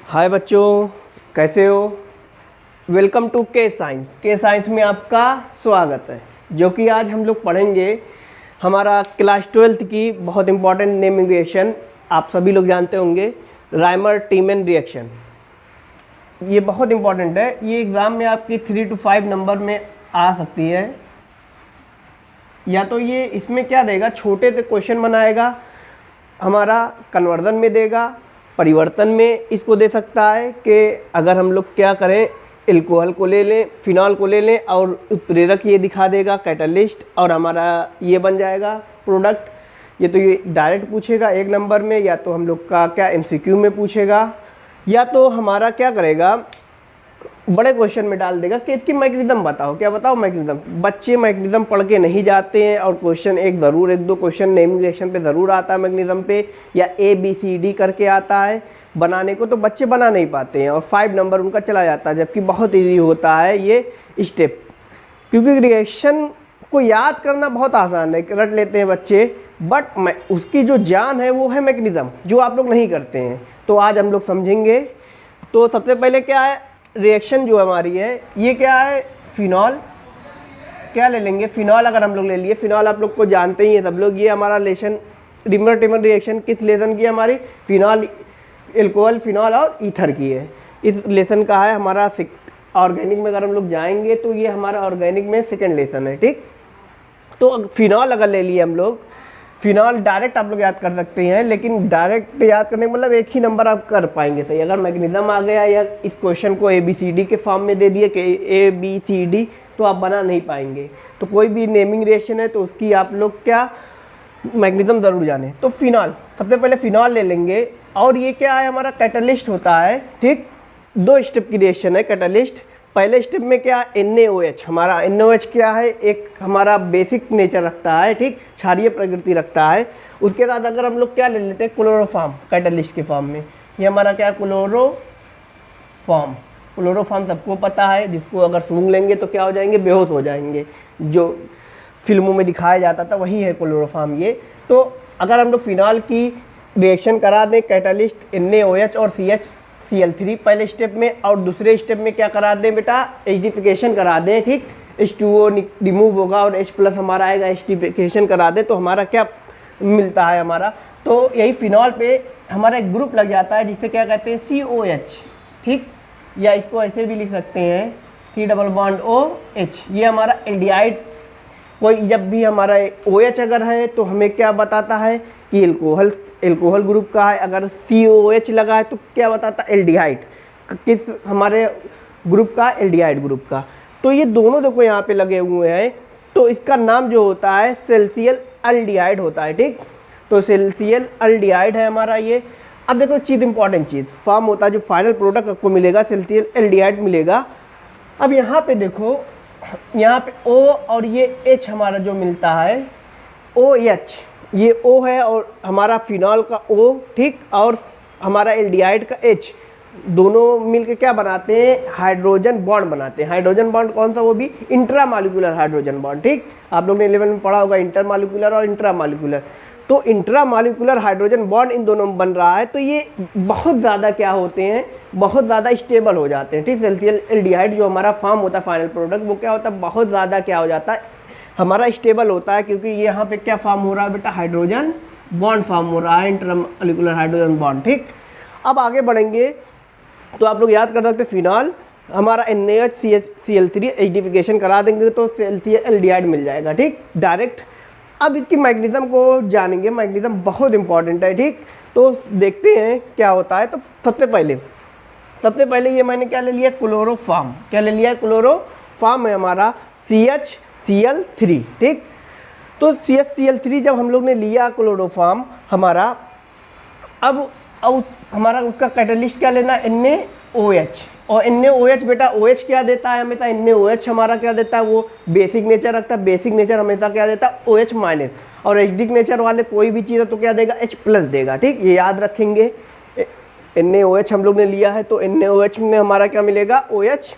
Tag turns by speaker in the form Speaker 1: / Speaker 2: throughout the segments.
Speaker 1: हाय बच्चों, कैसे हो। वेलकम टू के साइंस। के साइंस में आपका स्वागत है। जो कि आज हम लोग पढ़ेंगे हमारा क्लास 12th की बहुत इंपॉर्टेंट नेमिंग रिएक्शन। आप सभी लोग जानते होंगे, राइमर टीमन रिएक्शन। ये बहुत इंपॉर्टेंट है। ये एग्ज़ाम में आपकी 3 to 5 नंबर में आ सकती है। या तो ये इसमें क्या देगा, छोटे से क्वेश्चन बनाएगा, हमारा कन्वर्जन में देगा, परिवर्तन में इसको दे सकता है कि अगर हम लोग क्या करें, एल्कोहल को ले लें, फिनॉल को ले लें और उत्प्रेरक ये दिखा देगा, कैटलिस्ट, और हमारा ये बन जाएगा प्रोडक्ट। ये तो ये डायरेक्ट पूछेगा 1 नंबर में, या तो हम लोग का क्या MCQ में पूछेगा, या तो हमारा क्या करेगा, बड़े क्वेश्चन में डाल देगा कि इसकी मैकेनिज्म बताओ। क्या बताओ मैकेनिज्म। बच्चे मैकेनिज्म पढ़ के नहीं जाते हैं और क्वेश्चन एक दो क्वेश्चन नेमिंग रिएक्शन पे ज़रूर आता है मैकेनिज्म पे, या ABCD करके आता है बनाने को, तो बच्चे बना नहीं पाते हैं और 5 नंबर उनका चला जाता है। जबकि बहुत ईजी होता है ये स्टेप, क्योंकि रिएक्शन को याद करना बहुत आसान है, रट लेते हैं बच्चे, बट उसकी जो जान है वो है मैकेनिज्म, जो आप लोग नहीं करते हैं। तो आज हम लोग समझेंगे। तो सबसे पहले क्या है, रिएक्शन जो हमारी है ये क्या है, फिनॉल। क्या ले लेंगे, फिनॉल। अगर हम लोग ले लिए, फिनॉल आप लोग को जानते ही हैं सब लोग। ये हमारा लेशन रिमर टिमर रिएक्शन किस लेसन की है, हमारी फिनॉल, एल्कोहल, फिनॉल और ईथर की है। इस लेसन का है हमारा ऑर्गेनिक में। अगर हम लोग जाएंगे तो ये हमारा ऑर्गेनिक में सेकेंड लेसन है, ठीक। तो फिनॉल अगर ले लिए हम लोग, फिनॉल डायरेक्ट आप लोग याद कर सकते हैं, लेकिन डायरेक्ट याद करने का मतलब एक ही नंबर आप कर पाएंगे सही। अगर मैकेनिज्म आ गया या इस क्वेश्चन को ABCD के फॉर्म में दे दिए कि ABCD, तो आप बना नहीं पाएंगे। तो कोई भी नेमिंग रिएक्शन है तो उसकी आप लोग क्या मैकेनिज्म ज़रूर जाने। तो फिनॉल, सबसे पहले फिनॉल ले लेंगे। और ये क्या है, हमारा कैटलिस्ट होता है, ठीक। 2 स्टेप की रिएक्शन है कैटलिस्ट। पहले स्टेप में क्या, NaOH। हमारा NaOH क्या है, एक हमारा बेसिक नेचर रखता है, ठीक, क्षारीय प्रकृति रखता है। उसके साथ अगर हम लोग क्या ले लेते हैं, क्लोरोफॉर्म, कैटलिस्ट के फॉर्म में। ये हमारा क्या, क्लोरोफॉर्म। क्लोरोफॉर्म सबको पता है, जिसको अगर सूंघ लेंगे तो क्या हो जाएंगे, बेहोश हो जाएंगे। जो फिल्मों में दिखाया जाता था वही है क्लोरोफॉर्म ये। तो अगर हम लोग फिनॉल की रिएक्शन करा दें, कैटलिस्ट NaOH और CH-Cl3 पहले स्टेप में, और दूसरे स्टेप में क्या करा दें बेटा, एसिडिफिकेशन करा दें, ठीक। H2O रिमूव होगा और H+ हमारा आएगा, एसिडिफिकेशन करा दें तो हमारा क्या मिलता है हमारा। तो यही फिनॉल पे हमारा एक ग्रुप लग जाता है जिसे क्या कहते हैं, COH, ठीक। या इसको ऐसे भी लिख सकते हैं, C+OH। ये हमारा एल्डिहाइड। कोई जब भी हमारा OH अगर है तो हमें क्या बताता है कि एल्कोहल ग्रुप का है। अगर COH लगा है तो क्या बताता है, एल्डिहाइड। किस हमारे ग्रुप का, एल्डिहाइड ग्रुप का। तो ये दोनों देखो यहाँ पे लगे हुए हैं, तो इसका नाम जो होता है सेल्सियल एल्डिहाइड होता है, ठीक। तो सेल्सियल एल्डिहाइड है हमारा ये। अब देखो चीज़, इंपॉर्टेंट चीज़, फॉर्म होता है जो फाइनल प्रोडक्ट आपको मिलेगा, सेल्सियल एल्डिहाइड मिलेगा। अब यहाँ पे देखो, यहाँ पे O और ये H हमारा जो मिलता है, OH, ये O है और हमारा फिनॉल का O, ठीक, और हमारा एल्डिहाइड का H, दोनों मिलके क्या बनाते हैं, हाइड्रोजन बॉन्ड बनाते हैं। हाइड्रोजन बॉन्ड कौन सा, वो भी इंट्रामॉलिक्यूलर हाइड्रोजन बॉन्ड, ठीक। आप लोग ने 11 में पढ़ा होगा इंटरमॉलिक्यूलर और इंट्रामॉलिक्यूलर। तो इंट्रामॉलिक्यूलर हाइड्रोजन बॉन्ड इन दोनों में बन रहा है, तो ये बहुत ज़्यादा क्या होते हैं, बहुत ज़्यादा स्टेबल हो जाते हैं, ठीक। सेल्सियल एल्डिहाइड जो हमारा फॉर्म होता है फाइनल प्रोडक्ट, वो क्या होता है, बहुत ज़्यादा क्या हो जाता है, हमारा स्टेबल होता है। क्योंकि यहाँ पे क्या फॉर्म हो रहा है बेटा, हाइड्रोजन बॉन्ड फॉर्म हो रहा है, इंटरमॉलिक्यूलर हाइड्रोजन बॉन्ड, ठीक। अब आगे बढ़ेंगे तो आप लोग याद कर सकते हैं, फिनॉल हमारा NaOH CH-Cl3 एसिडिफिकेशन करा देंगे तो सेल्सियल एल्डिहाइड मिल जाएगा, ठीक, डायरेक्ट। अब इसकी मैकेनिज्म को जानेंगे, मैकेनिज्म बहुत इंपॉर्टेंट है, ठीक। तो देखते हैं क्या होता है। तो सबसे पहले ये मैंने क्या ले लिया, क्लोरोफॉर्म। क्या ले लिया, क्लोरोफॉर्म है हमारा CH-Cl3, ठीक। तो CH-Cl3 जब हम लोग ने लिया क्लोरोफॉर्म हमारा, अब हमारा उसका कैटलिस्ट क्या लेना, NaOH। और NaOH बेटा, OH क्या देता है हमेशा, NaOH हमारा क्या देता है, वो बेसिक नेचर रखता है। बेसिक नेचर हमेशा क्या देता है, OH-। और एसिडिक नेचर वाले कोई भी चीज़ है तो क्या देगा, H+ देगा, ठीक। ये याद रखेंगे। NaOH हम लोग ने लिया है तो NaOH में हमारा क्या मिलेगा, OH-।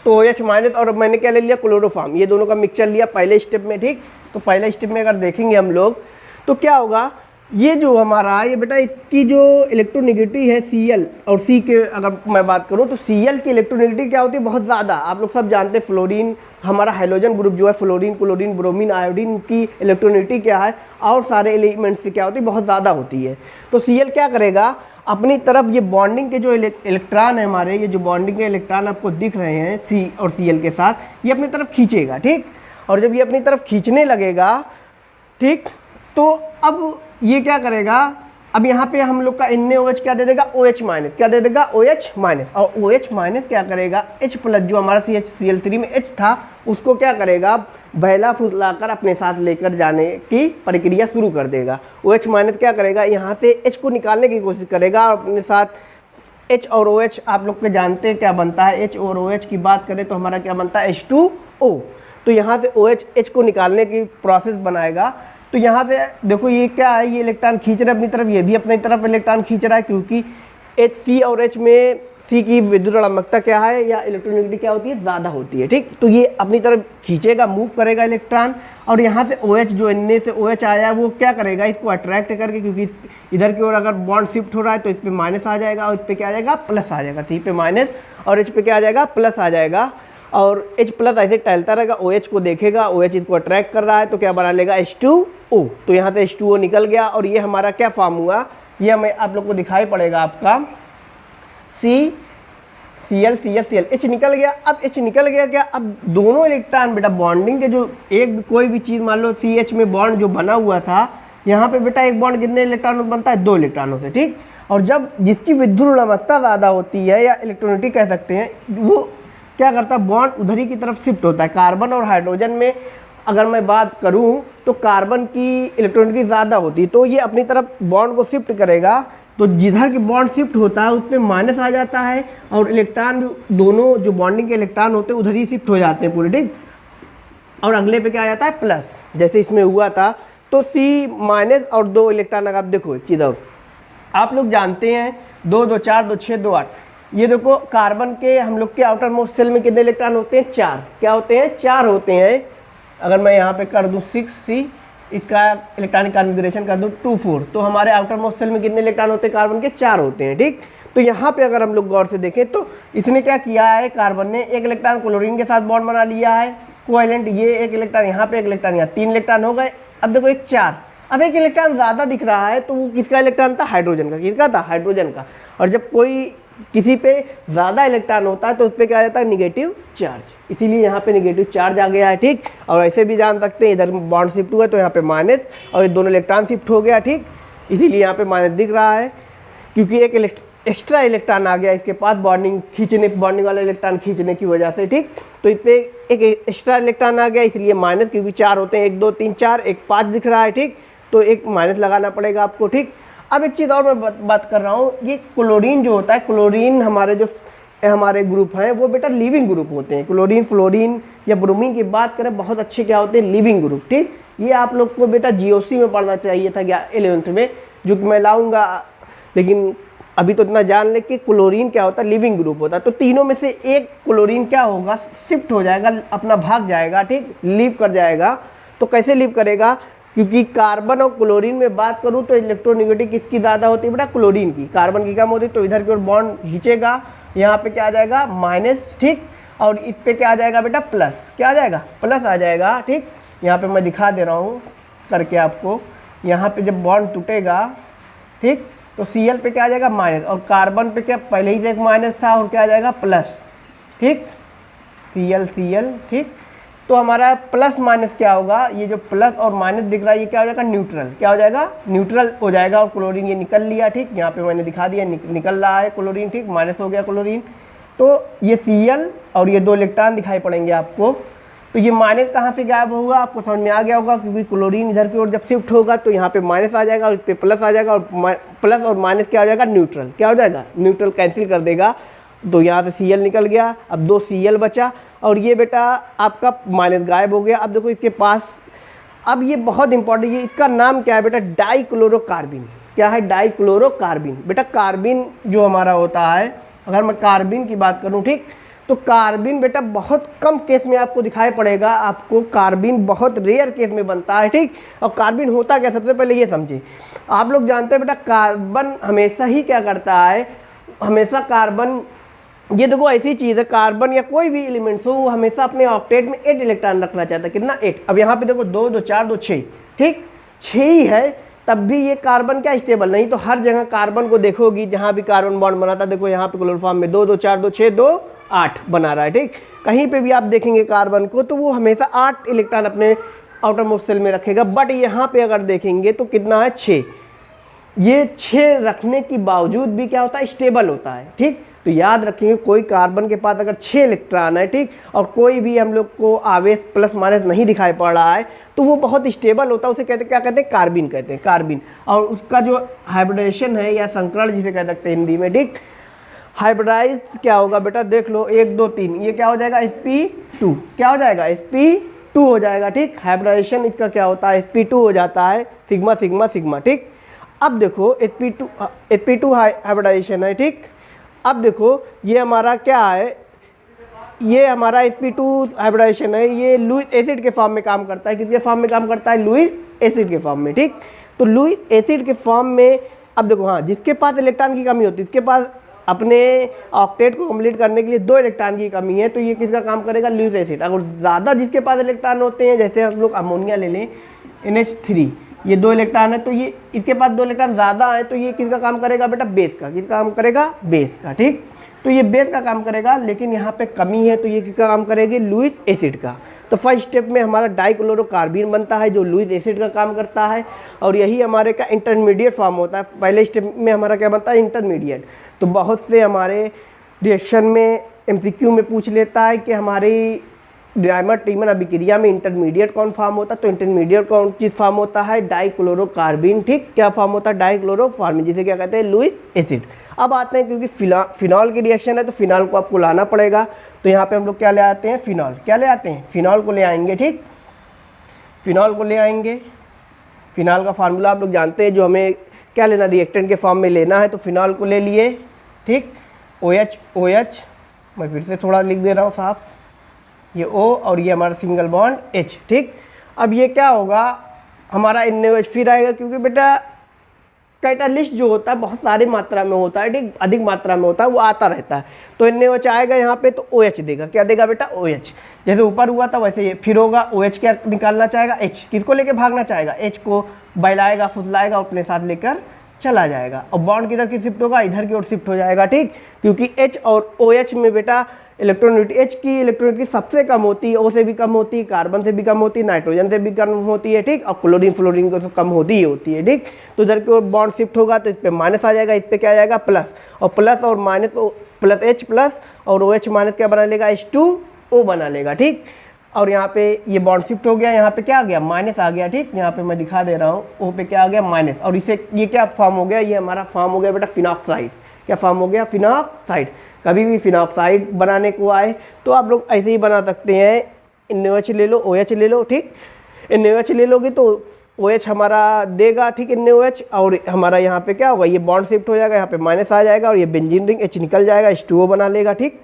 Speaker 1: तो OH-, और मैंने क्या ले लिया, क्लोरोफॉर्म। ये दोनों का मिक्सचर लिया पहले स्टेप में, ठीक। तो पहले स्टेप में अगर देखेंगे हम लोग तो क्या होगा, ये जो हमारा ये बेटा इसकी जो इलेक्ट्रोनेगेटिव है Cl और C के अगर मैं बात करूँ तो Cl की इलेक्ट्रोनेगेटिव क्या होती है, बहुत ज़्यादा। आप लोग सब जानते हैं फ्लोरीन हमारा हाइड्रोजन ग्रुप जो है फ्लोरीन, क्लोरीन, ब्रोमीन, आयोडीन की इलेक्ट्रोनेगेटिव क्या है और सारे एलिमेंट्स से क्या होती है, बहुत ज़्यादा होती है। तो Cl क्या करेगा, अपनी तरफ ये बॉन्डिंग के जो इलेक्ट्रॉन है हमारे, ये जो बॉन्डिंग के इलेक्ट्रॉन आपको दिख रहे हैं C और Cl के साथ, ये अपनी तरफ खींचेगा, ठीक। और जब ये अपनी तरफ खींचने लगेगा, ठीक, तो अब ये क्या करेगा, अब यहाँ पे हम लोग का NaOH क्या दे देगा, OH माइनस, क्या दे देगा, OH माइनस। और OH माइनस क्या करेगा, H प्लस जो हमारा CH में H था उसको क्या करेगा, बहला फुसलाकर अपने साथ लेकर जाने की प्रक्रिया शुरू कर देगा। OH माइनस क्या करेगा, यहाँ से H को निकालने की कोशिश करेगा और अपने साथ H और OH आप लोग के जानते हैं क्या बनता है। H और OH की बात करें तो हमारा क्या बनता है, H2O। तो यहाँ से OH H को निकालने की प्रोसेस बनाएगा। तो यहाँ से देखो ये क्या है, ये इलेक्ट्रॉन खींच रहा है अपनी तरफ, ये भी अपनी तरफ इलेक्ट्रॉन खींच रहा है, क्योंकि C और H में C की विद्युत क्या है या इलेक्ट्रोनेगेटिव क्या होती है, ज़्यादा होती है, ठीक। तो ये अपनी तरफ खींचेगा, मूव करेगा इलेक्ट्रॉन। और यहाँ से OH जो Na से OH आया है वो क्या करेगा, इसको अट्रैक्ट करके, क्योंकि इधर की ओर अगर बॉन्ड शिफ्ट हो रहा है तो इस पर माइनस आ जाएगा और इस पर क्या आ जाएगा, प्लस आ जाएगा। C पे माइनस और H पे क्या आ जाएगा, प्लस आ जाएगा। और H प्लस ऐसे टहलता रहेगा, OH को देखेगा, OH इसको अट्रैक्ट कर रहा है तो क्या बना लेगा, H2O। तो यहाँ से H2O निकल गया और ये हमारा क्या फॉर्म हुआ, ये हमें आप लोग को दिखाई पड़ेगा आपका Cl Cl H निकल गया। अब H निकल गया क्या, अब दोनों इलेक्ट्रॉन बेटा बॉन्डिंग के जो एक कोई भी चीज़ मान लो CH में बॉन्ड जो बना हुआ था, यहाँ पे बेटा एक बॉन्ड कितने इलेक्ट्रॉनों बनता है, 2 इलेक्ट्रॉनों से, ठीक। और जब जिसकी विद्युत ज़्यादा होती है या इलेक्ट्रोनेगेटिव कह सकते हैं, वो क्या करता है, बॉन्ड उधर ही की तरफ शिफ्ट होता है। कार्बन और हाइड्रोजन में अगर मैं बात करूं तो कार्बन की इलेक्ट्रोनेगेटिव ज़्यादा होती है, तो ये अपनी तरफ बॉन्ड को शिफ्ट करेगा। तो जिधर की बॉन्ड शिफ्ट होता है उस पर माइनस आ जाता है और इलेक्ट्रॉन दोनों जो बॉन्डिंग के इलेक्ट्रॉन होते हैं उधर ही शिफ्ट हो जाते हैं पूरे, ठीक। और अगले पे क्या आ जाता है, प्लस, जैसे इसमें हुआ था। तो C माइनस और 2 इलेक्ट्रॉन अगर आप देखो इधर, आप लोग जानते हैं 2 2 4 2 6 2 8, ये देखो कार्बन के हम लोग के आउटर मोस्ट सेल में कितने इलेक्ट्रॉन होते हैं, 4। क्या होते हैं, 4 होते हैं। अगर मैं यहाँ पे कर दूँ 6C, इसका इलेक्ट्रॉनिक कॉन्फ़िगरेशन कर दूँ 2 4, तो हमारे आउटर मोस्ट सेल में कितने इलेक्ट्रॉन होते हैं, कार्बन के 4 होते हैं, ठीक। तो यहाँ पे अगर हम लोग गौर से देखें तो इसने क्या किया है, कार्बन ने एक इलेक्ट्रॉन क्लोरीन के साथ बॉन्ड बना लिया है कोवैलेंट, ये एक इलेक्ट्रॉन यहाँ पे, एक इलेक्ट्रॉन यहाँ, 3 इलेक्ट्रॉन हो गए। अब देखो एक 4, अब एक इलेक्ट्रॉन ज़्यादा दिख रहा है तो वो किसका इलेक्ट्रॉन था, हाइड्रोजन का। किसका था, हाइड्रोजन का। और जब कोई किसी पे ज़्यादा इलेक्ट्रॉन होता है तो उस पर क्या आ जाता है, निगेटिव चार्ज, इसीलिए यहाँ पे निगेटिव चार्ज आ गया है, ठीक। और ऐसे भी जान सकते हैं इधर बॉन्ड शिफ्ट हुआ तो यहाँ पे माइनस और ये दोनों इलेक्ट्रॉन शिफ्ट हो गया, ठीक। इसीलिए यहाँ पे माइनस दिख रहा है, क्योंकि एक एक्स्ट्रा इलेक्ट्रॉन आ गया इसके पास बॉन्डिंग बॉन्डिंग वाला इलेक्ट्रॉन खींचने की वजह से, ठीक। तो इस पर एक एक्स्ट्रा इलेक्ट्रॉन आ गया, इसलिए माइनस, क्योंकि 4 होते हैं, 1 2 3 4, एक 5 दिख रहा है, ठीक। तो एक माइनस लगाना पड़ेगा आपको, ठीक। अब एक चीज़ और मैं बात कर रहा हूँ, ये क्लोरीन जो होता है, क्लोरीन हमारे ग्रुप हैं वो बेटा लिविंग ग्रुप होते हैं। क्लोरीन, फ्लोरीन या ब्रोमीन की बात करें, बहुत अच्छे क्या होते हैं, लिविंग ग्रुप, ठीक। ये आप लोग को बेटा GOC में पढ़ना चाहिए था 11th में, जो कि मैं लाऊंगा, लेकिन अभी तो इतना जान ले कि क्लोरीन क्या होता है, लिविंग ग्रुप होता है। तो तीनों में से एक क्लोरीन क्या होगा, शिफ्ट हो जाएगा, अपना भाग जाएगा, ठीक, लीव कर जाएगा। तो कैसे लीव करेगा, क्योंकि कार्बन और क्लोरीन में बात करूं तो इलेक्ट्रोनेगेटिव किसकी ज़्यादा होती है बेटा, क्लोरीन की। कार्बन की कम होती है, तो इधर की ओर बॉन्ड खींचेगा, यहाँ पे क्या आ जाएगा, माइनस, ठीक। और इस पे क्या आ जाएगा बेटा, प्लस, क्या आ जाएगा, प्लस आ जाएगा, ठीक। यहाँ पे मैं दिखा दे रहा हूँ करके आपको, यहाँ पे जब बॉन्ड टूटेगा, ठीक, तो Cl पे क्या आ जाएगा, माइनस, और कार्बन पे क्या पहले ही से एक माइनस था और क्या आ जाएगा, प्लस, ठीक। Cl, ठीक। तो हमारा प्लस माइनस क्या होगा, ये जो प्लस और माइनस दिख रहा है ये क्या हो जाएगा, न्यूट्रल, क्या हो जाएगा, न्यूट्रल हो जाएगा। और क्लोरीन ये निकल लिया, ठीक, यहाँ पे मैंने दिखा दिया निकल रहा है क्लोरीन, ठीक, माइनस हो गया क्लोरीन। तो ये Cl और ये 2 इलेक्ट्रॉन दिखाई पड़ेंगे आपको। तो ये माइनस कहाँ से गायब होगा, आपको समझ में आ गया होगा, क्योंकि क्लोरीन इधर की ओर जब शिफ्ट होगा तो यहाँ पे माइनस आ जाएगा और इस पर प्लस आ जाएगा, और प्लस और माइनस क्या हो जाएगा, न्यूट्रल, क्या हो जाएगा, न्यूट्रल कैंसिल कर देगा। तो यहाँ से Cl निकल गया, अब 2 Cl बचा, और ये बेटा आपका माइनस गायब हो गया। अब देखो इसके पास, अब ये बहुत इंपॉर्टेंट, ये इसका नाम क्या है बेटा, डाइक्लोरोकार्बिन। क्या है, डाइक्लोरोकार्बिन। बेटा कार्बिन जो हमारा होता है, अगर मैं कार्बिन की बात करूँ, ठीक, तो कार्बिन बेटा बहुत कम केस में आपको दिखाई पड़ेगा, आपको कार्बिन बहुत रेयर केस में बनता है, ठीक। और कार्बिन होता क्या, सबसे पहले ये समझिए। आप लोग जानते हैं बेटा कार्बन हमेशा ही क्या करता है, हमेशा कार्बन, ये देखो ऐसी चीज़ है, कार्बन या कोई भी एलिमेंट्स हो वो हमेशा अपने ऑक्टेट में 8 इलेक्ट्रॉन रखना चाहता है। कितना, 8। अब यहाँ पे देखो 2 2 4 2 6, ठीक, 6 ही है, तब भी ये कार्बन क्या स्टेबल नहीं। तो हर जगह कार्बन को देखोगी जहाँ भी कार्बन बॉन्ड बनाता, देखो यहाँ पे क्लोरोफॉर्म में 2 2 4 2 6 2 8 बना रहा है, ठीक। कहीं पे भी आप देखेंगे कार्बन को तो वो हमेशा 8 इलेक्ट्रॉन अपने आउटर मोस्ट सेल में रखेगा। बट यहाँ पे अगर देखेंगे तो कितना है, 6। ये 6 रखने के बावजूद भी क्या होता है, स्टेबल होता है, ठीक। तो याद रखेंगे कोई कार्बन के पास अगर 6 इलेक्ट्रॉन है, ठीक, और कोई भी हम लोग को आवेश प्लस माइनस नहीं दिखाई पड़ रहा है, तो वो बहुत स्टेबल होता है। उसे कहते हैं, क्या कहते हैं, कार्बिन कहते हैं, कार्बिन। और उसका जो हाइब्रिडेशन है या संकरण जिसे कह सकते हैं हिंदी में, ठीक, हाइब्रिडाइज क्या होगा बेटा, देख लो 1 2 3, ये क्या हो जाएगा, sp2, क्या हो जाएगा, sp2 हो जाएगा, ठीक। हाइब्रिडाइजेशन इसका क्या होता है, sp2 हो जाता है, सिग्मा सिग्मा सिग्मा, ठीक। अब देखो sp2 हाइब्रिडाइजेशन है, ठीक। अब देखो ये हमारा क्या है, ये हमारा sp2 हाइब्रिडाइजेशन है, ये लुईस एसिड के फॉर्म में काम करता है। किसके फॉर्म में काम करता है, लुईस एसिड के फॉर्म में, ठीक। तो लुईस एसिड के फॉर्म में अब देखो, हाँ, जिसके पास इलेक्ट्रॉन की कमी होती है, इसके पास अपने ऑक्टेट को कंप्लीट करने के लिए 2 इलेक्ट्रॉन की कमी है, तो ये किसका काम करेगा, लुईस एसिड। अगर ज़्यादा जिसके पास इलेक्ट्रॉन होते हैं, जैसे हम लोग अमोनिया ले लें, NH3, ये 2 इलेक्ट्रॉन है, तो ये इसके पास 2 इलेक्ट्रॉन ज़्यादा है, तो ये किसका काम करेगा बेटा, बेस का। किसका काम करेगा, बेस का, ठीक। तो ये बेस का काम करेगा, लेकिन यहाँ पे कमी है, तो ये किसका काम करेगी, लुईस एसिड का। तो फर्स्ट स्टेप में हमारा डाइक्लोरोकार्बन बनता है जो लुईस एसिड का काम करता है, और यही हमारे का इंटरमीडिएट फॉर्म होता है। पहले स्टेप में हमारा क्या बनता है, इंटरमीडिएट। तो बहुत से हमारे रिएक्शन में MCQ में पूछ लेता है कि हमारी डायमर ट्रिमर अभिक्रिया में इंटरमीडिएट कौन फॉर्म होता है, तो इंटरमीडिएट कौन चीज़ फॉर्म होता है, डाइक्लोरोकार्बन, ठीक। क्या फॉर्म होता है, डाइक्लोरोफॉर्मिन, जिसे क्या कहते हैं, लुईस एसिड। अब आते हैं, क्योंकि फिनॉल की रिएक्शन है तो फिनॉल को आपको लाना पड़ेगा। तो यहाँ पे हम लोग क्या ले आते हैं, फिनॉल। क्या ले आते हैं, फिनॉल को ले आएंगे, ठीक। फिनॉल को ले आएंगे। फिनॉल का फार्मूला आप लोग जानते हैं, जो हमें क्या लेना, रिएक्टेंट के फॉर्म में लेना है, तो फिनॉल को ले लिए, ठीक। OH, मैं फिर से थोड़ा लिख दे रहा हूँ साहब, ये O और ये हमारा सिंगल बॉन्ड H, ठीक। अब ये क्या होगा, हमारा NaOH फिर आएगा, क्योंकि बेटा कैटालिस्ट जो होता है बहुत सारी मात्रा में होता है, ठीक, अधिक मात्रा में होता है, वो आता रहता है। तो NaOH आएगा यहाँ पे, तो OH देगा। क्या देगा बेटा, OH। जैसे ऊपर हुआ था वैसे ये फिर होगा, OH क्या निकालना चाहेगा, H। किसको लेके भागना चाहेगा, H को बहलाएगा, फुसलाएगा, अपने साथ लेकर चला जाएगा। और बॉन्ड किधर की शिफ्ट होगा, इधर की ओर शिफ्ट हो जाएगा, ठीक। क्योंकि H और OH में बेटा इलेक्ट्रॉनिटी, H की इलेक्ट्रॉनिटी सबसे कम होती है, O से भी कम होती है, कार्बन से भी कम होती है, नाइट्रोजन से भी कम होती है, ठीक। और क्लोरीन फ्लोरीन को तो कम होती ही होती है, ठीक। तो इधर की ओर बॉन्ड शिफ्ट होगा तो इस पर माइनस आ जाएगा, इस पर क्या आ जाएगा, प्लस। और प्लस और माइनस, प्लस H प्लस और OH माइनस क्या बना लेगा, H2O बना लेगा, ठीक। और यहाँ पे ये बॉन्ड शिफ्ट हो गया, यहाँ पे क्या आ गया, माइनस आ गया, ठीक। यहाँ पे मैं दिखा दे रहा हूँ, O पे क्या आ गया, माइनस। और इसे ये क्या फॉर्म हो गया, ये हमारा फॉर्म हो गया बेटा फिनॉक्साइड। क्या फॉर्म हो गया, फिनॉक्साइड। कभी भी फिनॉक्साइड बनाने को आए तो आप लोग ऐसे ही बना सकते हैं, NaOH ले लो, OH ले लो, ठीक। NaOH ले लोगे तो OH हमारा देगा, ठीक, NaOH। और हमारा यहाँ पे क्या होगा, ये बॉन्ड शिफ्ट हो जाएगा, यहाँ पे माइनस आ जाएगा, और ये बेंजीन रिंग H निकल जाएगा, H2O बना लेगा, ठीक।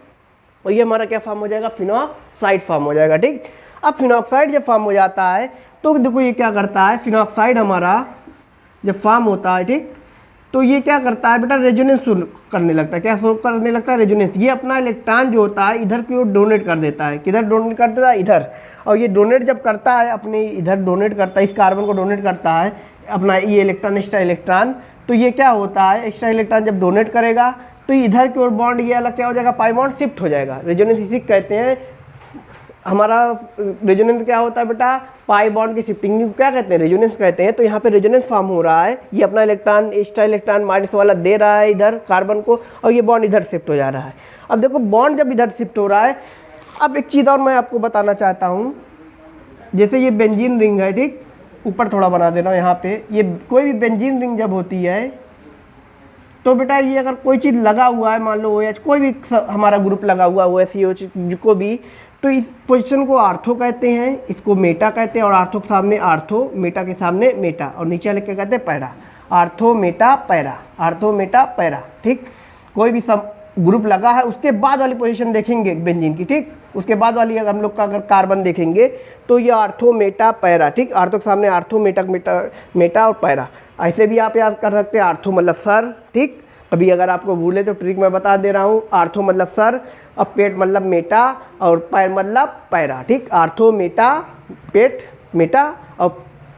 Speaker 1: और ये हमारा क्या फॉर्म हो जाएगा, फिनॉक्साइड फॉर्म हो जाएगा, ठीक। अब फिनॉक्साइड जब फॉर्म हो जाता है तो देखो ये क्या करता है, फिनॉक्साइड हमारा जब फॉर्म होता है, ठीक, तो ये क्या करता है बेटा, रेजोनेंस शुरू करने लगता है। क्या शुरू करने लगता है, रेजोनेंस। ये अपना इलेक्ट्रॉन जो होता है इधर की ओर डोनेट कर देता है। किधर डोनेट कर देता है, इधर। और ये डोनेट जब करता है, अपने इधर डोनेट करता है, इस कार्बन को डोनेट करता है अपना ये इलेक्ट्रॉन, एक्स्ट्रा इलेक्ट्रॉन। तो ये क्या होता है, एक्स्ट्रा इलेक्ट्रॉन जब डोनेट करेगा तो इधर की ओर बॉन्ड ये अलग क्या हो जाएगा, पाई बॉन्ड शिफ्ट हो जाएगा। रेजोनेंस इसी कहते हैं। हमारा रेजोनेंस क्या होता है बेटा, पाई बॉन्ड की शिफ्टिंग को क्या कहते हैं, रेजोनेंस कहते हैं। तो यहाँ पे रेजोनेंस फॉर्म हो रहा है, ये अपना इलेक्ट्रॉन, एक्स्ट्रा इलेक्ट्रॉन माइनस वाला दे रहा है इधर कार्बन को, और ये बॉन्ड इधर शिफ्ट हो जा रहा है। अब देखो बॉन्ड जब इधर शिफ्ट हो रहा है, अब एक चीज़ और मैं आपको बताना चाहता हूँ। जैसे ये बेंजीन रिंग है, ठीक, ऊपर थोड़ा बना देना हूँ यहाँ पे। ये कोई भी बेंजीन रिंग जब होती है तो बेटा ये अगर कोई चीज़ लगा हुआ है, मान लो OH, कोई भी हमारा ग्रुप लगा हुआ है OH को भी, तो इस पोजीशन को आर्थो कहते हैं, इसको मेटा कहते हैं। और आर्थो के सामने आर्थो, मेटा के सामने मेटा, और नीचे वाले क्या कहते हैं, para. Ortho Meta para, ortho Meta para, ठीक। कोई भी ग्रुप लगा है उसके बाद वाली पोजीशन देखेंगे बेंजीन की, ठीक। उसके बाद वाली अगर हम लोग का अगर कार्बन देखेंगे तो ये आर्थो मेटा पैरा, ठीक। आर्थो के सामने आर्थो मेटा और पैरा, ऐसे भी आप याद कर सकते हैं। आर्थो मतलब सर, ठीक। कभी अगर आपको भूले तो ट्रिक मैं बता दे रहा हूँ। आर्थो मतलब सर और पेट मतलब मेटा और पैर मतलब पैरा, ठीक। आर्थो मेटा पेट मेटा और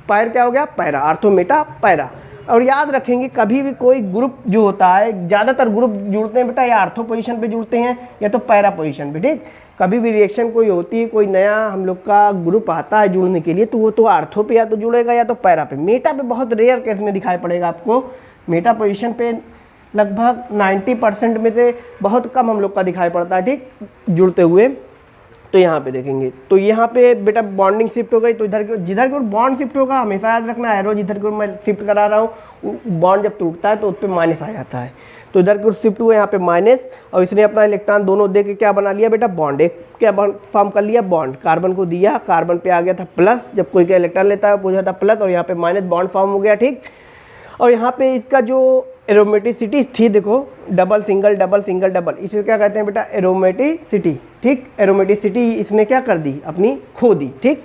Speaker 1: पैर क्या हो गया पैरा, आर्थो मेटा पैरा। और याद रखेंगे कभी भी कोई ग्रुप जो होता है, ज़्यादातर ग्रुप जुड़ते हैं बेटा या आर्थो पोजीशन पे जुड़ते हैं या तो पैरा पोजीशन पे, ठीक। कभी भी रिएक्शन कोई होती है, कोई नया हम लोग का ग्रुप आता है जुड़ने के लिए, तो वो तो आर्थो पे या तो जुड़ेगा या तो पैरा पे। मेटा पे बहुत रेयर केस में दिखाई पड़ेगा आपको। मेटा पोजीशन पे लगभग 90% में से बहुत कम हम लोग का दिखाई पड़ता है, ठीक, जुड़ते हुए। तो यहाँ पे देखेंगे तो यहाँ पे बेटा बॉन्डिंग शिफ्ट हो गई, तो इधर की जिधर की ओर बॉन्ड शिफ्ट होगा हमेशा याद रखना, एरो जिधर की ओर मैं शिफ्ट करा रहा हूँ, बॉन्ड जब टूटता है तो उस पर माइनस आ जाता है। तो इधर की ओर शिफ्ट हुआ यहाँ पे माइनस, और इसने अपना इलेक्ट्रॉन दोनों दे के क्या बना लिया बेटा बॉन्ड, एक क्या फॉर्म कर लिया बॉन्ड। कार्बन को दिया, कार्बन पे आ गया था प्लस, जब कोई क्या इलेक्ट्रॉन लेता है पूछा था प्लस, और यहाँ पे माइनस बॉन्ड फॉर्म हो गया, ठीक। और यहाँ पे इसका जो एरोमेटिसिटी थी देखो, double single double single double, इसे क्या कहते हैं बेटा एरोमेटिसिटी, ठीक। एरोमेटिसिटी इसने क्या कर दी अपनी खो दी, ठीक।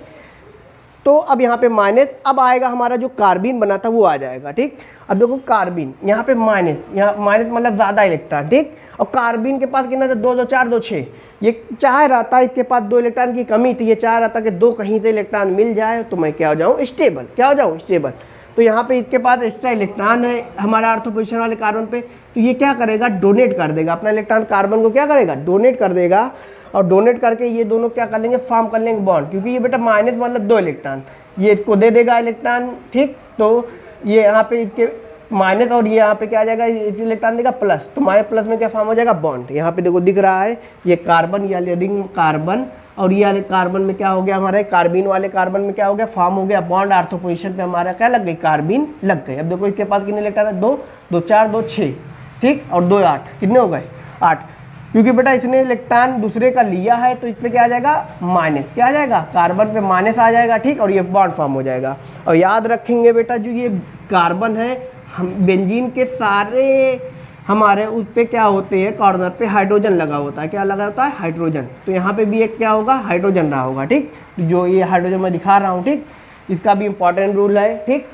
Speaker 1: तो अब यहाँ पे माइनस, अब आएगा हमारा जो कार्बिन बना था वो आ जाएगा, ठीक। अब देखो कार्बिन यहाँ पे माइनस, यहाँ माइनस मतलब ज़्यादा इलेक्ट्रॉन, ठीक। और कार्बिन के पास कितना था 2 2 4 2 6, ये चाह रहा था इसके पास 2 इलेक्ट्रॉन की कमी थी, ये चाह रहा था कि 2 कहीं से इलेक्ट्रॉन मिल जाए तो मैं क्या हो जाऊँ स्टेबल, क्या हो जाऊँ स्टेबल। तो यहाँ पे इसके पास एक्स्ट्रा इलेक्ट्रॉन है हमारा आर्थो पोजीशन वाले कार्बन पे, तो ये क्या करेगा डोनेट कर देगा अपना इलेक्ट्रॉन, कार्बन को क्या करेगा डोनेट कर देगा। और डोनेट करके ये दोनों क्या कर लेंगे फॉर्म कर लेंगे बॉन्ड, क्योंकि ये बेटा माइनस मतलब 2 इलेक्ट्रॉन, ये इसको दे देगा इलेक्ट्रॉन, ठीक। तो ये यहाँ पे इसके माइनस और ये यहाँ पे क्या आ जाएगा इलेक्ट्रॉन देगा प्लस, तो माइनस प्लस में क्या फॉर्म हो जाएगा बॉन्ड। यहाँ पे देखो दिख रहा है ये कार्बन, ये रिंग कार्बन, और ये वाले कार्बन में क्या हो गया हमारे कार्बिन वाले कार्बन में क्या हो गया फॉर्म हो गया बॉन्ड। आर्थो पोजीशन पे हमारा क्या लग गई कार्बिन लग गई। अब देखो इसके पास कितने इलेक्ट्रॉन है 2 2 4 2 6, ठीक, और 2 8, कितने हो गए 8, क्योंकि बेटा इसने इलेक्ट्रॉन दूसरे का लिया है तो इस पर क्या आ जाएगा माइनस, क्या आ जाएगा कार्बन पे माइनस आ जाएगा, ठीक, और ये बॉन्ड फॉर्म हो जाएगा। और याद रखेंगे बेटा जो ये कार्बन है हम बेंजीन के सारे हमारे उस पे क्या होते हैं कॉर्नर पे हाइड्रोजन लगा होता है, क्या लगा होता है हाइड्रोजन। तो यहाँ पे भी एक क्या होगा हाइड्रोजन रहा होगा, ठीक, जो ये हाइड्रोजन मैं दिखा रहा हूँ, ठीक। इसका भी इंपॉर्टेंट रूल है, ठीक।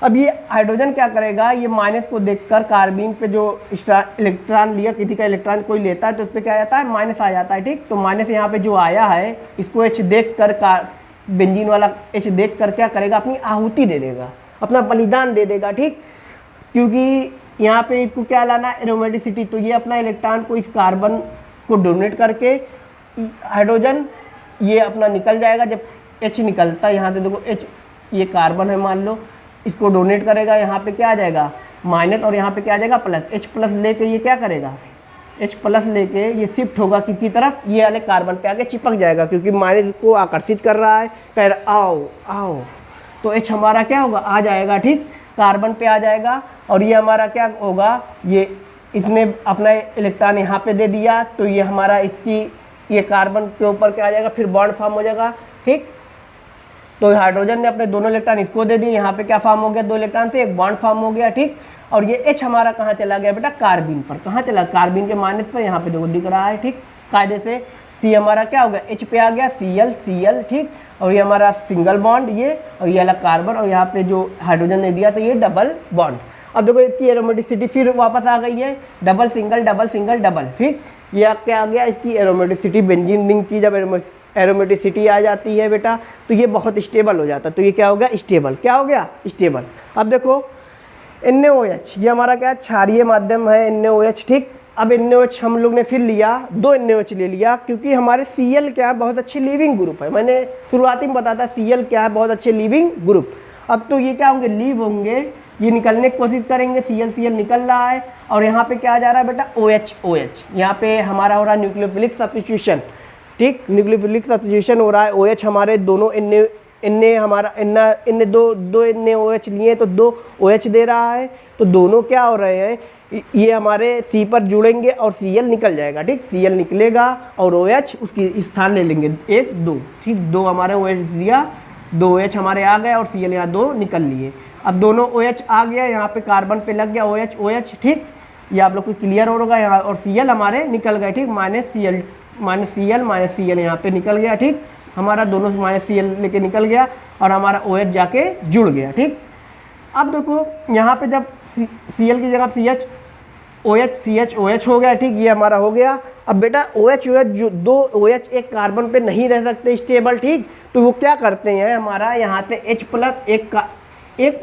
Speaker 1: अब ये हाइड्रोजन क्या करेगा, ये माइनस को देखकर कार्बिन पे जो इलेक्ट्रॉन लिया, किसी का इलेक्ट्रॉन कोई लेता है तो उस पर क्या आ जाता है माइनस आ जाता है, ठीक। तो माइनस यहाँ पे जो आया है इसको H देख कर बेंजीन वाला H देख कर क्या करेगा अपनी आहुति दे देगा, अपना बलिदान दे देगा, ठीक। क्योंकि यहाँ पे इसको क्या लाना एरोमेटिसिटी, तो ये अपना इलेक्ट्रॉन को इस कार्बन को डोनेट करके हाइड्रोजन ये अपना निकल जाएगा। जब H निकलता है यहाँ से देखो H ये कार्बन है मान लो, इसको डोनेट करेगा, यहाँ पे क्या आ जाएगा माइनस और यहाँ पे क्या आ जाएगा प्लस। H प्लस लेके ये क्या करेगा H प्लस लेके ये शिफ्ट होगा किसकी तरफ, ये वाले कार्बन पे आके चिपक जाएगा, क्योंकि माइनस को आकर्षित कर रहा है, कह रहा आओ आओ, तो H हमारा क्या होगा आ जाएगा, ठीक, कार्बन पे आ जाएगा। और ये हमारा क्या होगा, ये इसने अपना इलेक्ट्रॉन यहाँ पे दे दिया तो ये हमारा इसकी ये कार्बन के ऊपर क्या आ जाएगा फिर बॉन्ड फॉर्म हो जाएगा, ठीक। तो हाइड्रोजन ने अपने दोनों इलेक्ट्रॉन इसको दे दिए, यहाँ पे क्या फॉर्म हो गया 2 इलेक्ट्रॉन से एक बॉन्ड फॉर्म हो गया, ठीक। और ये H हमारा कहाँ चला गया बेटा कार्बिन पर, कहाँ चला कार्बिन के माइनस पर, यहाँ पे देखो दिख रहा है, ठीक, कायदे से। C हमारा क्या हो गया H पे आ गया Cl, ठीक। और ये हमारा सिंगल बॉन्ड ये, और ये वाला कार्बन, और यहाँ पे जो हाइड्रोजन ने दिया तो ये डबल बॉन्ड। अब देखो इसकी एरोमेटिसिटी फिर वापस आ गई है double single double single double, ठीक। ये क्या आ गया इसकी एरोमेटिसिटी, बेंजीन रिंग की जब एरोमेटिसिटी आ जाती है बेटा तो ये बहुत स्टेबल हो जाता है, तो ये क्या हो गया स्टेबल, क्या हो गया स्टेबल। अब देखो NaOH ये हमारा क्या क्षारीय माध्यम है NaOH, ठीक। अब NaOH हम लोग ने फिर लिया 2 NaOH ले लिया, क्योंकि हमारे Cl क्या है बहुत अच्छे लिविंग ग्रुप है, मैंने शुरुआती में बताया था Cl क्या है बहुत अच्छे लिविंग ग्रुप। अब तो ये क्या होंगे लीव होंगे, ये निकलने की कोशिश करेंगे, Cl निकल रहा है, और यहाँ पे क्या आ जा रहा है बेटा OH, यहाँ पे हमारा हो रहा है न्यूक्लियोफिलिक सब्स्टिट्यूशन, ठीक, न्यूक्लियोफिलिक सब्स्टिट्यूशन हो रहा है। OH हमारे दोनों इनने हमारा इनने दो NaOH लिए तो 2 OH दे रहा है, तो दोनों क्या हो रहे हैं ये हमारे C पर जुड़ेंगे और Cl निकल जाएगा, ठीक। Cl निकलेगा और OH उसकी स्थान ले लेंगे 1 2, ठीक, 2 हमारे OH दिया, 2 OH हमारे आ गए और Cl यहाँ 2 निकल लिए। अब दोनों OH आ गया, यहाँ पे कार्बन पे लग गया OH, ठीक। ये आप लोग को क्लियर होगा यहाँ, और Cl हमारे निकल गए, ठीक, -Cl यहाँ पे निकल गया, ठीक, हमारा दोनों -Cl लेके निकल गया और हमारा OH जाके जुड़ गया, ठीक। अब देखो यहाँ पे जब Cl की जगह CH OH हो गया, ठीक, ये हमारा हो गया। अब बेटा OH जो दो OH एक कार्बन पे नहीं रह सकते स्टेबल, ठीक, तो वो क्या करते हैं, हमारा यहाँ से H प्लस एक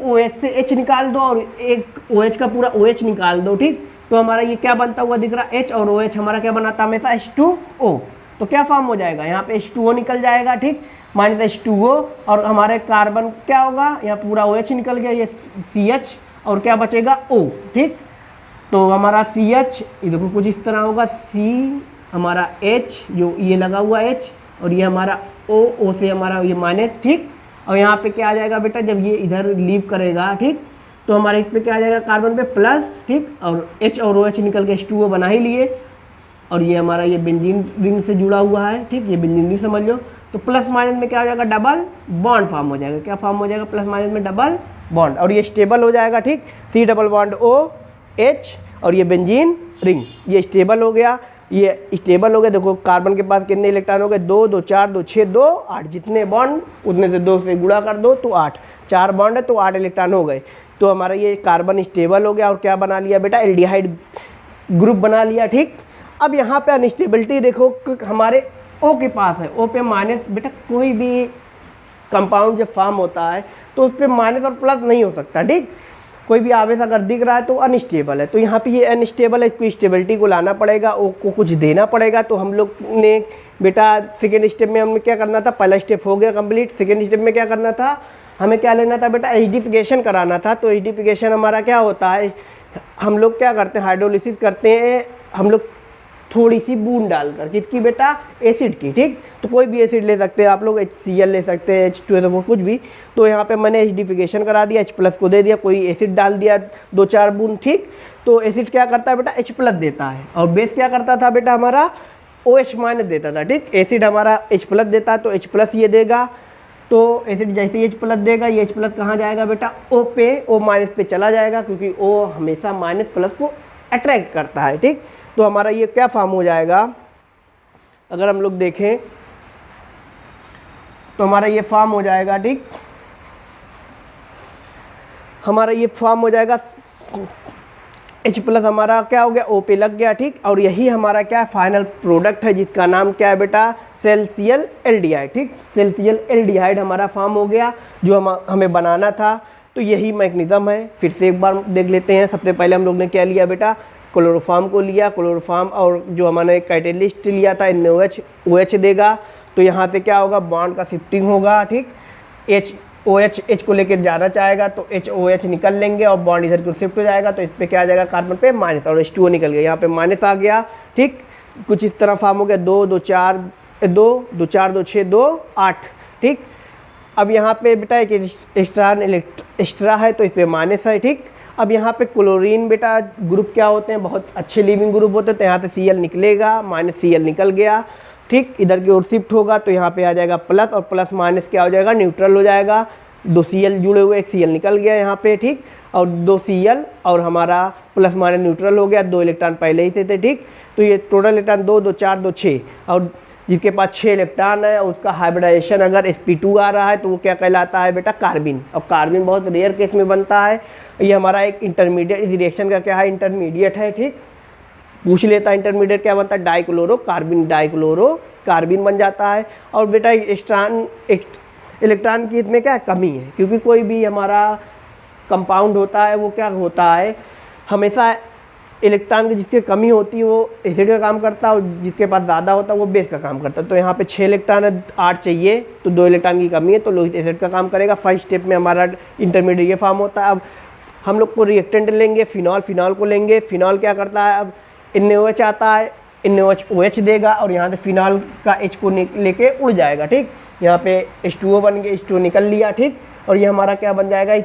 Speaker 1: OH से H निकाल दो और एक OH का पूरा OH निकाल दो, ठीक, तो हमारा ये क्या बनता हुआ दिख रहा है, H और OH हमारा क्या बनाता है हमेशा H2O। तो क्या फॉर्म हो जाएगा, यहाँ पे H2O निकल जाएगा, ठीक, -H2O, और हमारे कार्बन क्या होगा, यहाँ पूरा OH निकल गया, ये CH और क्या बचेगा O, ठीक। तो हमारा CH देखो कुछ इस तरह होगा, C हमारा H जो ये लगा हुआ H, और ये हमारा O से हमारा ये माइनस, ठीक, और यहाँ पे क्या आ जाएगा बेटा, जब ये इधर लीव करेगा, ठीक, तो हमारे इस पे क्या आ जाएगा कार्बन पे प्लस, ठीक, और H और OH निकल के H2O बना ही लिए, और ये हमारा ये बेंजीन रिंग से जुड़ा हुआ है, ठीक, ये बेंजीन रिंग समझ लो। तो प्लस माइनस में क्या हो जाएगा, डबल बॉन्ड फॉर्म हो जाएगा, क्या फॉर्म हो जाएगा, प्लस माइनस में डबल बॉन्ड, और ये स्टेबल हो जाएगा, ठीक, C डबल बॉन्ड OH, और ये बेंजीन रिंग ये स्टेबल हो गया, ये स्टेबल हो गया। देखो कार्बन के पास कितने इलेक्ट्रॉन हो गए, 2 2 4 2 6 2 8, जितने बॉन्ड उतने से 2 से गुणा कर दो तो 8, 4 बॉन्ड है तो 8 इलेक्ट्रॉन हो गए। तो हमारा ये कार्बन स्टेबल हो गया और क्या बना लिया बेटा, एल्डिहाइड ग्रुप बना लिया, ठीक। अब यहाँ पे अनस्टेबिलिटी देखो हमारे O के पास है, O पे माइनस, बेटा कोई भी कंपाउंड जब फॉर्म होता है तो उस पर माइनस और प्लस नहीं हो सकता, ठीक, कोई भी आवेश अगर दिख रहा है तो अनस्टेबल है, तो यहाँ पे ये अनस्टेबल है, इसको स्टेबिलिटी को लाना पड़ेगा, O को कुछ देना पड़ेगा। तो हम लोग ने बेटा सेकेंड स्टेप में हमें क्या करना था, पहला स्टेप हो गया कंप्लीट, सेकेंड स्टेप में क्या करना था, हमें क्या लेना था बेटा, एसिडिफिकेशन कराना था। तो एसिडिफिकेशन हमारा क्या होता है, हम लोग क्या करते हैं, हाइड्रोलिसिस करते हैं हम लोग थोड़ी सी बूंद डालकर, किसकी बेटा, एसिड की, ठीक, तो कोई भी एसिड ले सकते हैं आप लोग, HCl ले सकते हैं, H2SO कुछ भी। तो यहाँ पे मैंने एसिडिफिकेशन करा दिया, H प्लस को दे दिया, कोई एसिड डाल दिया 2-4 बूंद, ठीक। तो एसिड क्या करता है बेटा, H प्लस देता है, और बेस क्या करता था बेटा हमारा, OH माइनस देता था, ठीक। एसिड हमारा H प्लस देता है तो H प्लस ये देगा, तो एसिड जैसे ही H प्लस देगा, ये H प्लस कहाँ जाएगा बेटा, O पे, O माइनस पे चला जाएगा, क्योंकि O हमेशा माइनस प्लस को अट्रैक्ट करता है, ठीक। तो हमारा ये क्या फॉर्म हो जाएगा, अगर हम लोग देखें तो हमारा ये फॉर्म हो जाएगा, ठीक, हमारा ये फॉर्म हो जाएगा H प्लस हमारा क्या हो गया, O पे लग गया, ठीक, और यही हमारा क्या फाइनल प्रोडक्ट है जिसका नाम क्या है बेटा, सेल्सियल एल्डिहाइड, ठीक, सेल्सियल एल्डिहाइड हमारा फॉर्म हो गया जो हमें बनाना था। तो यही मैकेनिज्म है, फिर से एक बार देख लेते हैं। सबसे पहले हम लोग ने क्या लिया बेटा, क्लोरोफॉर्म को लिया, क्लोरोफॉर्म और जो हमने कैटेलिस्ट लिया था NaOH, OH देगा, तो यहाँ से क्या होगा, बॉन्ड का शिफ्टिंग होगा, ठीक, H को लेकर जाना चाहेगा तो HOH निकल लेंगे और बॉन्ड इधर को शिफ्ट हो जाएगा, तो इस पर क्या आ जाएगा, कार्बन पे माइनस, और H2O निकल गया, यहाँ पे माइनस आ गया, ठीक, कुछ इस तरह फॉर्म हो गया, 2 2 4 2 2 4 2 6 2 8, ठीक। अब यहाँ पे बेटा एक एक्स्ट्रा है तो इस पर माइनस है, ठीक। अब यहाँ पे क्लोरीन बेटा ग्रुप क्या होते हैं, बहुत अच्छे लिविंग ग्रुप होते हैं, तो यहाँ से Cl निकलेगा, -Cl निकल गया, ठीक, इधर की ओर शिफ्ट होगा तो यहाँ पे आ जाएगा प्लस, और प्लस माइनस क्या हो जाएगा, न्यूट्रल हो जाएगा, 2 Cl जुड़े हुए, एक Cl निकल गया यहाँ पे, ठीक, और 2 Cl और हमारा प्लस माइनस न्यूट्रल हो गया, 2 इलेक्ट्रॉन पहले ही से थे, ठीक। तो ये टोटल इलेक्ट्रॉन 2 2 4 2 6, और जिसके पास 6 इलेक्ट्रॉन है उसका हाइब्रिडाइजेशन अगर sp2 आ रहा है तो वो क्या कहलाता है बेटा, कार्बिन। और कार्बिन बहुत रेयर केस में बनता है, ये हमारा एक इंटरमीडिएट, इस रिएक्शन का क्या है, इंटरमीडिएट है, ठीक, पूछ लेता है इंटरमीडिएट क्या बनता है, डाइक्लोरो कार्बिन बन जाता है। और बेटा इलेक्ट्रॉन की इसमें क्या कमी है, क्योंकि कोई भी हमारा कंपाउंड होता है वो क्या होता है, हमेशा इलेक्ट्रॉन की जिसकी कमी होती है वो एसिड का काम करता है, और जिसके पास ज़्यादा होता है वो बेस का काम करता है। तो यहाँ पे 6 इलेक्ट्रॉन है, 8 चाहिए, तो 2 इलेक्ट्रॉन की कमी है, तो लोहित एसिड का काम करेगा। फर्स्ट स्टेप में हमारा इंटरमीडिएट ये फॉर्म होता है। अब हम लोग को रिएक्टेंट लेंगे, फिनॉल को लेंगे। फिनॉल क्या करता है, अब NaOH आता है, NaOH OH देगा, और यहाँ से फिनॉल का H को लेके उड़ जाएगा, ठीक, यहाँ पे H2O बन गया, H2O निकल लिया, ठीक, और ये हमारा क्या बन जाएगा,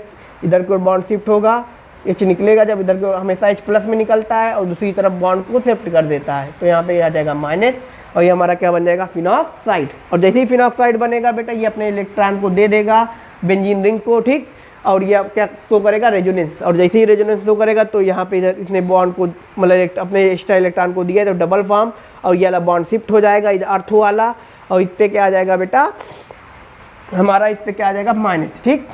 Speaker 1: इधर को बॉन्ड शिफ्ट होगा, H निकलेगा, जब इधर को हमेशा H प्लस में निकलता है और दूसरी तरफ बॉन्ड को शिफ्ट कर देता है, तो यहाँ पे आ जाएगा माइनस, और ये हमारा क्या बन जाएगा, फिनॉक्साइड। और जैसे ही फिनॉक्साइड बनेगा बेटा ये अपने इलेक्ट्रॉन को दे देगा बेंजीन रिंग को, ठीक, और ये क्या शो करेगा, रेजोनेंस। और जैसे ही रेजोनेंस शो करेगा तो यहाँ पे इधर इसने बॉन्ड को मतलब अपने एक्स्ट्रा इलेक्ट्रॉन को दिया तो डबल फॉर्म, और ये वाला बॉन्ड शिफ्ट हो जाएगा इधर अर्थ वाला, और इस पर क्या आ जाएगा बेटा हमारा, इस पर क्या आ जाएगा माइनस। ठीक,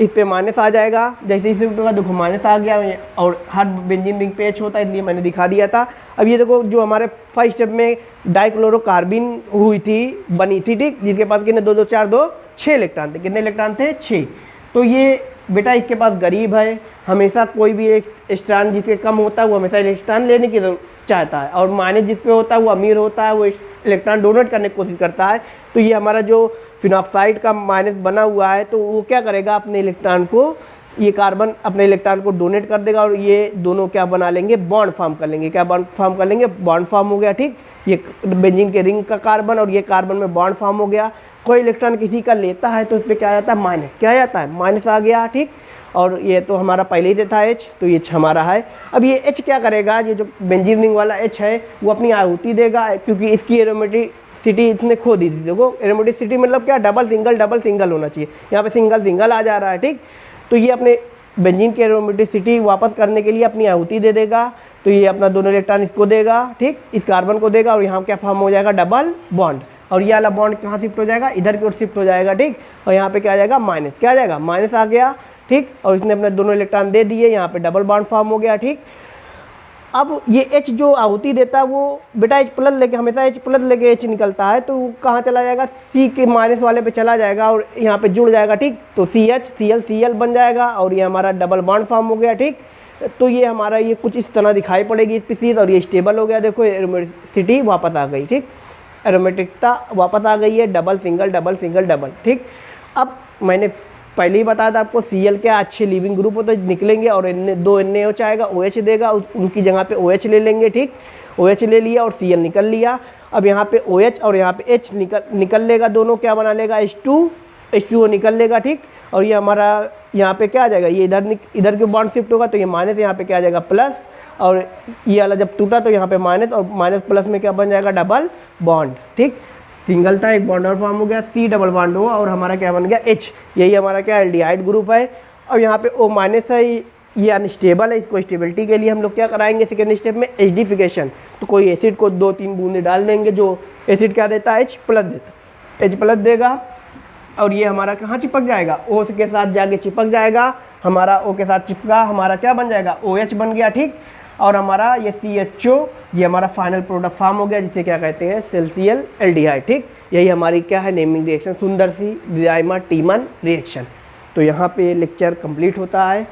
Speaker 1: इस पे माइनस आ जाएगा। जैसे ही शिफ्ट होगा देखो माइनस आ गया, और हर बेंजीन रिंग पे H होता है, इसलिए मैंने दिखा दिया था। अब ये देखो जो हमारे फर्स्ट स्टेप में डाइक्लोरोकार्बिन हुई थी, बनी थी, ठीक, जिसके पास कितने 2 2 4 2 6 इलेक्ट्रॉन थे। कितने इलेक्ट्रॉन थे, 6। तो ये बेटा इसके पास गरीब है, हमेशा कोई भी इलेक्ट्रॉन जिसके कम होता है वो हमेशा इलेक्ट्रॉन लेने की चाहता है, और माइनस जिस पे होता है वो अमीर होता है, वो इलेक्ट्रॉन डोनेट करने की कोशिश करता है। तो ये हमारा जो फिनॉक्साइड का माइनस बना हुआ है तो वो क्या करेगा, अपने इलेक्ट्रॉन को, ये कार्बन अपने इलेक्ट्रॉन को डोनेट कर देगा, और ये दोनों क्या बना लेंगे, बॉन्ड फॉर्म कर लेंगे। क्या बॉन्ड फॉर्म कर लेंगे, बॉन्ड फॉर्म हो गया। ठीक, ये बेंजीन के रिंग का कार्बन और ये कार्बन में बॉन्ड फॉर्म हो गया। कोई इलेक्ट्रॉन किसी का लेता है तो इस पर क्या आ जाता है, माइनस। क्या आ जाता है, माइनस आ गया। ठीक, और ये तो हमारा पहले ही से था H, तो ये हमारा है। अब ये H क्या करेगा, ये जो बेंजीन रिंग वाला H है वो अपनी आहुति देगा, क्योंकि इसकी एरोमेटिसिटी इसने खो दी थी। देखो एरोमेटिसिटी मतलब क्या, डबल सिंगल होना चाहिए, यहाँ पे सिंगल आ जा रहा है। ठीक, तो ये अपने बेंजीन की एरोमेटिसिटी वापस करने के लिए अपनी आहुति दे देगा। तो ये अपना दोनों इलेक्ट्रॉन इसको देगा, ठीक, इस कार्बन को देगा, और यहाँ क्या फॉर्म हो जाएगा, डबल बॉन्ड। और ये वाला बॉन्ड कहाँ शिफ्ट हो जाएगा, इधर की ओर शिफ्ट हो जाएगा। ठीक, और यहाँ पे क्या आ जाएगा, माइनस। क्या आ जाएगा, माइनस आ गया। ठीक, और इसने अपने दोनों इलेक्ट्रॉन दे दिए, यहाँ पे डबल बॉन्ड फॉर्म हो गया। ठीक, अब ये H जो आहुति देता है वो बेटा H प्लस लेके, हमेशा H प्लस लेके H निकलता है, तो कहाँ चला जाएगा, C के माइनस वाले पे चला जाएगा और यहाँ पे जुड़ जाएगा। ठीक, तो CH बन जाएगा, और ये हमारा डबल बॉन्ड फॉर्म हो गया। ठीक, तो ये हमारा ये कुछ इस तरह दिखाई पड़ेगी स्पीसीज, और ये स्टेबल हो गया। देखो एरोमेटिसिटी वापस आ गई। ठीक, एरोमेटिकता वापस आ गई है, डबल सिंगल। ठीक, अब मैंने पहले ही बताया था आपको, Cl क्या अच्छे लिविंग ग्रुप हो तो निकलेंगे, और दो NaOH आएगा, OH देगा, उनकी जगह पे OH ले लेंगे। ठीक, OH ले लिया और Cl निकल लिया। अब यहाँ पे OH और यहाँ पे H निकल लेगा, दोनों क्या बना लेगा, H2O निकल लेगा। ठीक, और ये हमारा यहाँ पे क्या आ जाएगा, ये इधर के बॉन्ड शिफ्ट होगा तो ये माइनस, यहाँ पे क्या आ जाएगा प्लस, और ये वाला जब टूटा तो यहाँ पे माइनस, और माइनस प्लस में क्या बन जाएगा, डबल बॉन्ड। ठीक, सिंगल था, एक बॉन्ड और फॉर्म हो गया, C डबल बॉन्ड हो, और हमारा क्या बन गया, H। यही हमारा क्या एल्डिहाइड ग्रुप है। और यहाँ पे O माइनस है, ये अनस्टेबल है, इसको स्टेबिलिटी के लिए हम लोग क्या कराएंगे सेकेंड स्टेप में, एसिडिफिकेशन। तो कोई एसिड को 2-3 बूंदे डाल देंगे, जो एसिड क्या देता है, H प्लस देता, H प्लस देगा, और ये हमारा कहाँ चिपक जाएगा, O के साथ जाके चिपक जाएगा, हमारा O के साथ चिपका, हमारा क्या बन जाएगा, OH बन गया। ठीक, और हमारा ये CHO, ये हमारा फाइनल प्रोडक्ट फॉर्म हो गया, जिसे क्या कहते हैं, सेल्सियल एल्डिहाइड। ठीक, यही हमारी क्या है, नेमिंग रिएक्शन, सुंदर सी डाइमर टीमन रिएक्शन। तो यहाँ पे लेक्चर कंप्लीट होता है।